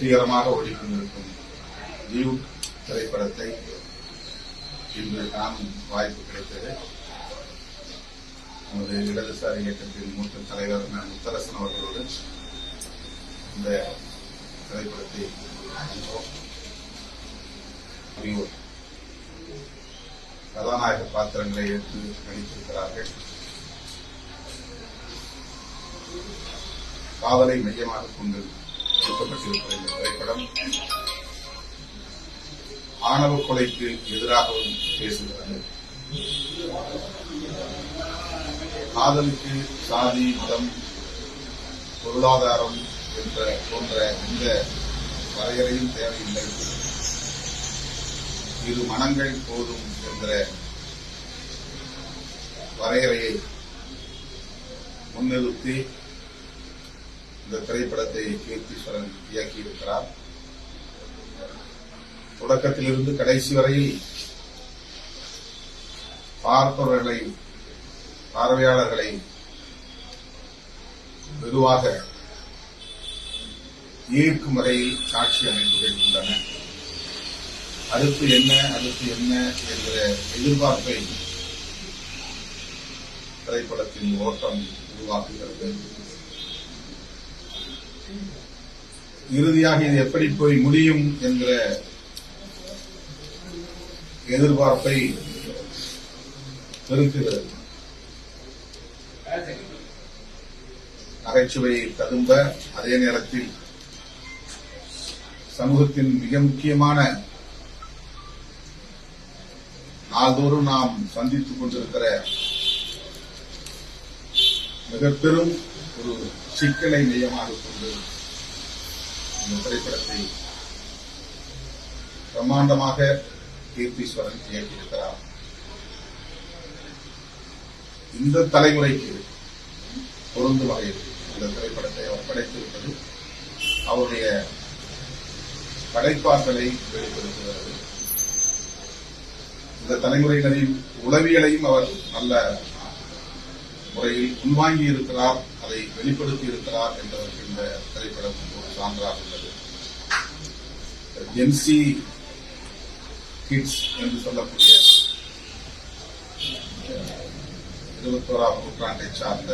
வெற்றிகரமாக ஓடிக்கொண்டிருக்கும் டியூட் திரைப்படத்தை இன்று காணும் வாய்ப்பு கிடைத்தது. நமது இடதுசாரி இயக்கத்தின் மூத்த தலைவர் முத்தரசன் அவர்களோடு இந்த திரைப்படத்தை கதாநாயக பாத்திரங்களை ஏற்று நடித்திருக்கிறார்கள். காதலை மையமாக கொண்டு எடுக்கப்பட்டிருக்கிற இந்த திரைப்படம் ஆணவ கொலைக்கு எதிராகவும் பேசுகிறது. காதலுக்கு சாதி, மதம், பொருளாதாரம் போன்ற எந்த வரையறையும் தேவையில்லை, இரு மனங்கள் போதும் என்ற வரையறையை முன்னிறுத்தி இந்த திரைப்படத்தை கீர்த்தீஸ்வரன் இயக்கியிருக்கிறார். தொடக்கத்திலிருந்து கடைசி வரையில் பார்வையாளர்களை வெகுவாக ஈர்க்கும் வரையில் காட்சி அமைப்புகள் உள்ளன. அடுத்து என்ன என்ற எதிர்பார்ப்பை திரைப்படத்தின் ஓட்டம் உருவாக்குகிறது. இறுதியாக இது எப்படி போய் முடியும் என்கிற எதிர்பார்ப்பை பெருக்குகிறது. நகைச்சுவை ததும்ப, அதே நேரத்தில் சமூகத்தின் மிக முக்கியமான நாள்தோறும் நாம் சந்தித்துக் கொண்டிருக்கிற மிக பெரும் ஒரு சிக்கலை மையமாக கொண்டு இந்த திரைப்படத்தை பிரம்மாண்டமாக கீர்த்தீஸ்வரன் இயக்கியிருக்கிறார். இந்த தலைமுறைக்கு பொருந்தும் வகையில் இந்த திரைப்படத்தை அவர் படைத்திருப்பது அவருடைய படைப்பாற்றலை வெளிப்படுத்துகிறது. இந்த தலைமுறையினரின் உளவியலையும் அவர் நல்ல முறையில் உள்வாங்கி இருக்கிறார், அதை வெளிப்படுத்தி இருக்கிறார் என்பதற்கு இந்த திரைப்படம் ஒரு சான்றாக உள்ளது. ஜென்சி கிட்ஸ் என்று சொல்லக்கூடிய 21ஆம் நூற்றாண்டை சார்ந்த